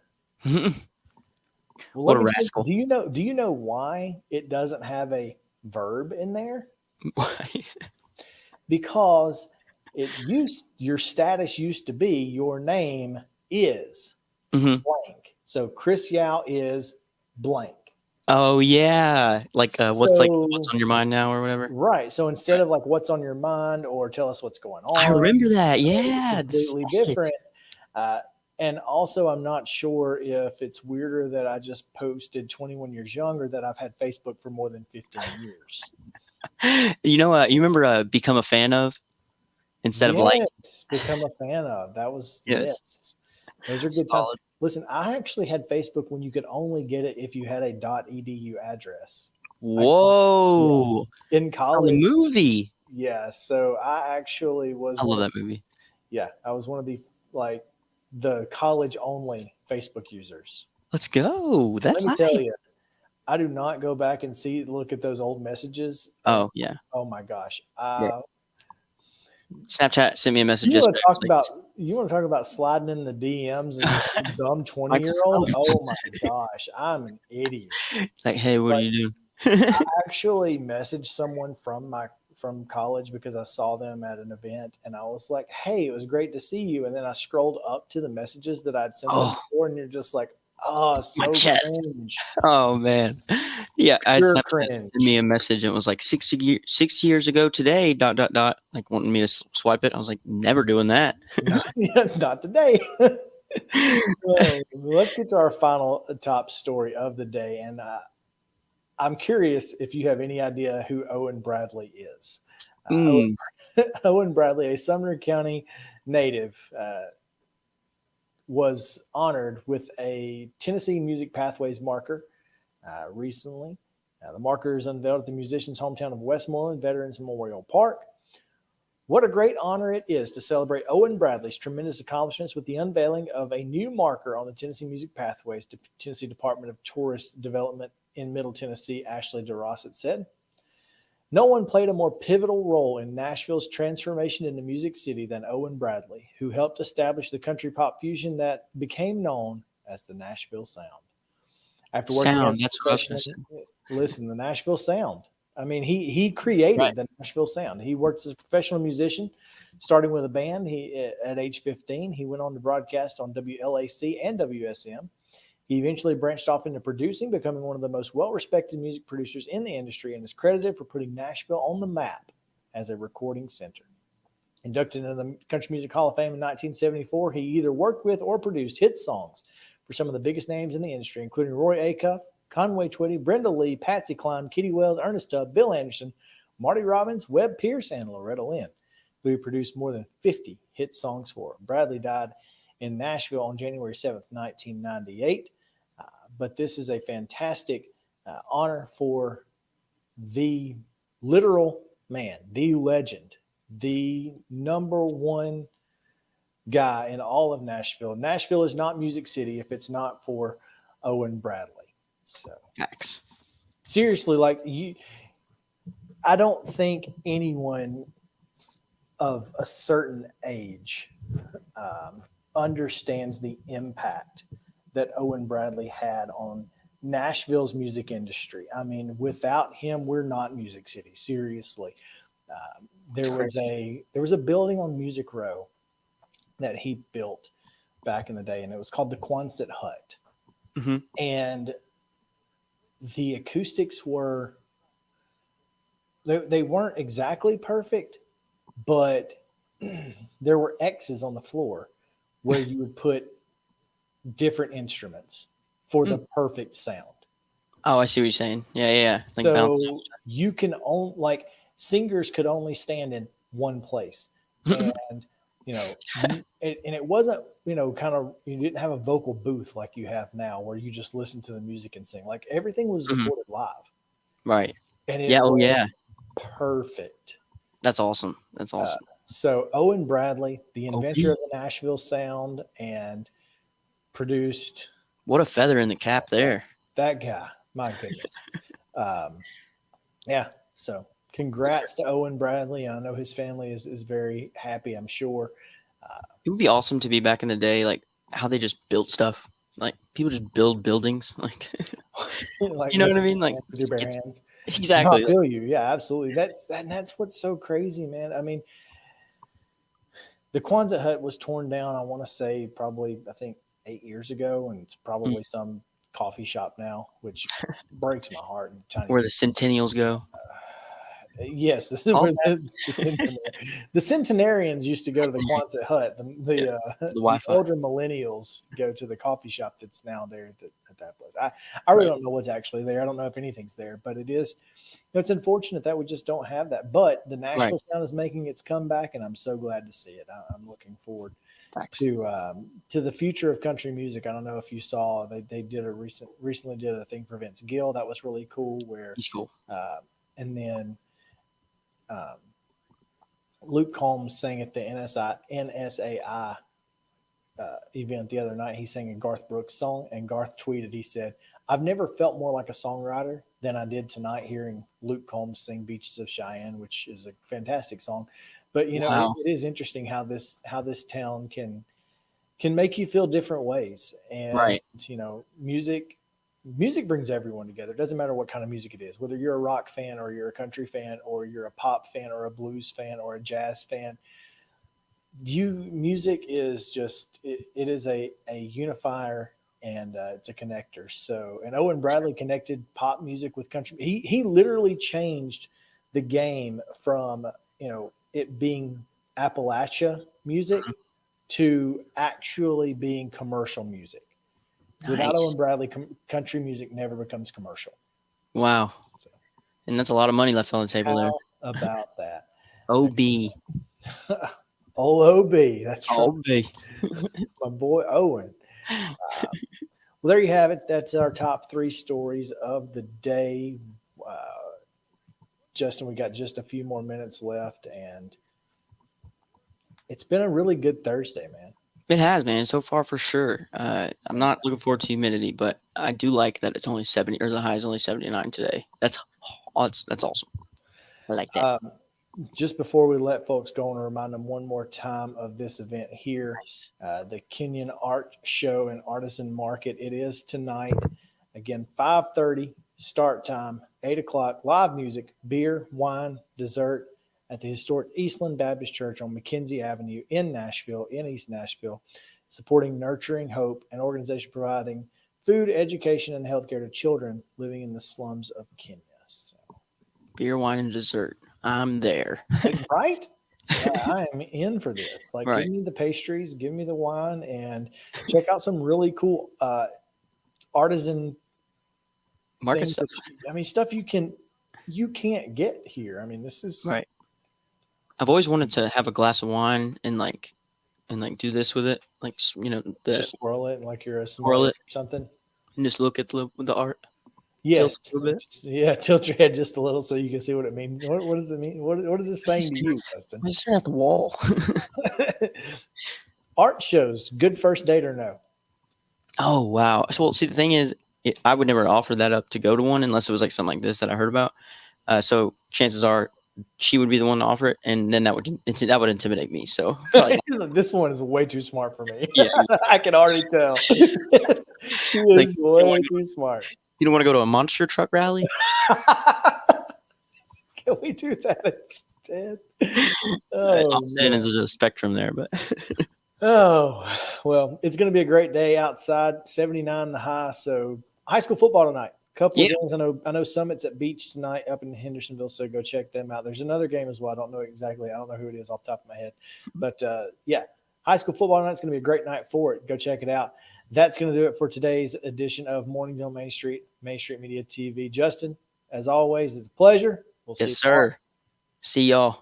Well, What let a me tell rascal. you, do you know why it doesn't have a verb in there? Because your status used to be your name is Mhm. blank. So Chris Yao is blank. Oh yeah, like what's So on your mind now or whatever. right. So instead of like what's on your mind or tell us what's going I on, remember that. it's Yeah, the completely status. different. Uh, and also, I'm not sure if it's weirder that I just posted 21 years younger that I've had Facebook for more than 15 years. You remember become a fan of instead of like. Yes, become a fan of. That was Yes, yes. Those are good times. solid. Listen, I actually had Facebook when you could only get it if you had a .edu address. Whoa, In it's on the college. movie. Yeah, so I actually was I love one of that movie. I was one of the college only Facebook users. Let's go. And let That's me hype. tell you, I do not go back and look at those old messages. Oh yeah. Oh my gosh. Yeah. Snapchat sent me a message You want yesterday. to talk about sliding in the DMs and some dumb 20-year-old? Oh my gosh, I'm an idiot. Like, hey, what are you doing? I actually messaged someone from college because I saw them at an event and I was like, "Hey, it was great to see you." And then I scrolled up to the messages that I'd sent them before, and you're just like, "Oh, so My chest. cringe." Oh man. Yeah, I had Pure Snapchat cringe. send me a message and it was like 6 years ago today, dot dot dot, like wanting me to swipe it. I was like, never doing that. Not today. Let's get to our final top story of the day. And I'm curious if you have any idea who Owen Bradley is. Owen Bradley, a Sumner County native, was honored with a Tennessee Music Pathways marker recently. The marker is unveiled at the musician's hometown of Westmoreland Veterans Memorial Park. What a great honor it is to celebrate Owen Bradley's tremendous accomplishments with the unveiling of a new marker on the Tennessee Music Pathways to Tennessee Department of Tourist Development in Middle Tennessee, Ashley DeRossett said. No one played a more pivotal role in Nashville's transformation into Music City than Owen Bradley, who helped establish the country pop fusion that became known as the Nashville Sound. After working Sound, as a that's what I was professional, gonna say. listen, the Nashville Sound. I mean, he created the Nashville Sound. He worked as a professional musician, starting with a band. At age 15, he went on to broadcast on WLAC and WSM. He eventually branched off into producing, becoming one of the most well-respected music producers in the industry, and is credited for putting Nashville on the map as a recording center. Inducted into the Country Music Hall of Fame in 1974, he either worked with or produced hit songs for some of the biggest names in the industry, including Roy Acuff, Conway Twitty, Brenda Lee, Patsy Cline, Kitty Wells, Ernest Tubb, Bill Anderson, Marty Robbins, Webb Pierce, and Loretta Lynn, who he produced more than 50 hit songs for. Bradley died in Nashville on January 7th, 1998. But this is a fantastic honor for the literal man, the legend, the number one guy in all of Nashville. Nashville is not Music City if it's not for Owen Bradley. So, Facts. Seriously, I don't think anyone of a certain age understands the impact that Owen Bradley had on Nashville's music industry. I mean, without him, we're not Music City. Seriously, there was a building on Music Row that he built back in the day, and it was called the Quonset Hut. Mm-hmm. And the acoustics were they weren't exactly perfect, but there were X's on the floor where you would put different instruments for the perfect sound. Oh, I see what you're saying. Yeah. Like so you can only singers could only stand in one place, and it wasn't kind of, you didn't have a vocal booth like you have now where you just listen to the music and sing. Like everything was recorded live, right? And it was perfect. That's awesome. So Owen Bradley, the inventor of the Nashville Sound, and produced. What a feather in the cap there. That guy, my goodness. So congrats to Owen Bradley. I know his family is very happy, I'm sure. It would be awesome to be back in the day, like how they just built stuff. Like people just build buildings. Like, Like you know what I mean? Like with your bare hands. No, exactly. I feel you. Yeah, absolutely. That's what's so crazy, man. I mean, the Quonset hut was torn down, I want to say probably, I think 8 years ago. And it's probably some coffee shop now, which breaks my heart. Where the centennials go. Yes, this is where the centenarians used to go to the Quonset hut. The Wi-Fi. older millennials go to the coffee shop that's now there at that place. I really don't know what's actually there. I don't know if anything's there, but it is. It's unfortunate that we just don't have that. But the Nashville sound is making its comeback, and I'm so glad to see it. I'm looking forward to the future of country music. I don't know if you saw they did recently did a thing for Vince Gill that was really cool. Where he's cool, and then. Luke Combs sang at the NSAI event the other night. He sang a Garth Brooks song, and Garth tweeted, he said, "I've never felt more like a songwriter than I did tonight hearing Luke Combs sing Beaches of Cheyenne," which is a fantastic song. But, it is interesting how this town can make you feel different ways. And, music brings everyone together. It doesn't matter what kind of music it is, whether you're a rock fan or you're a country fan or you're a pop fan or a blues fan or a jazz fan. Music is just, it is a unifier, and it's a connector. So, and Owen Bradley connected pop music with country. He literally changed the game from, it being Appalachia music to actually being commercial music. Without Owen Bradley, country music never becomes commercial. Wow. And that's a lot of money left on the table there. About that. OB. Old OB. That's right. OB. My boy Owen. Well, there you have it. That's our top 3 stories of the day. Justin, we got just a few more minutes left, and it's been a really good Thursday, man. It has, man, so far for sure. I'm not looking forward to humidity, but I do like that it's only 70, or the high is only 79 today. That's awesome. I like that. Just before we let folks go, I want to remind them one more time of this event here, the Kenyon Art Show and Artisan Market. It is tonight. Again, 5:30 start time, 8 o'clock, live music, beer, wine, dessert, at the historic Eastland Baptist Church on McKenzie Avenue in East Nashville, supporting Nurturing Hope, an organization providing food, education, and healthcare to children living in the slums of Kenya. So, beer, wine, and dessert. I'm there. Right? I am in for this. Like, give me the pastries, give me the wine, and check out some really cool artisan market stuff. Stuff you can't get here. I mean, this is right. I've always wanted to have a glass of wine and do this with it, just swirl it like you're a swirl it or something, and just look at the art. Yes, tilt your head just a little so you can see what it means. What does it mean? What is this saying to you, Justin? I'm staring at the wall. Art shows, good first date or no? Oh wow! So, see, the thing is, I would never offer that up to go to one unless it was like something like this that I heard about. So chances are she would be the one to offer it, and then that would intimidate me. So this one is way too smart for me. Yeah, I can already tell. She is way too smart. You don't want to go to a monster truck rally? Can we do that instead? I'm saying there's a spectrum there, but oh well, it's going to be a great day outside. 79 the high. So high school football tonight. Couple of games. I know Summit's at Beach tonight up in Hendersonville, so go check them out. There's another game as well. I don't know who it is off the top of my head. But high school football tonight is going to be a great night for it. Go check it out. That's going to do it for today's edition of Mornings on Main Street Media TV. Justin, as always, it's a pleasure. Yes, sir. See y'all.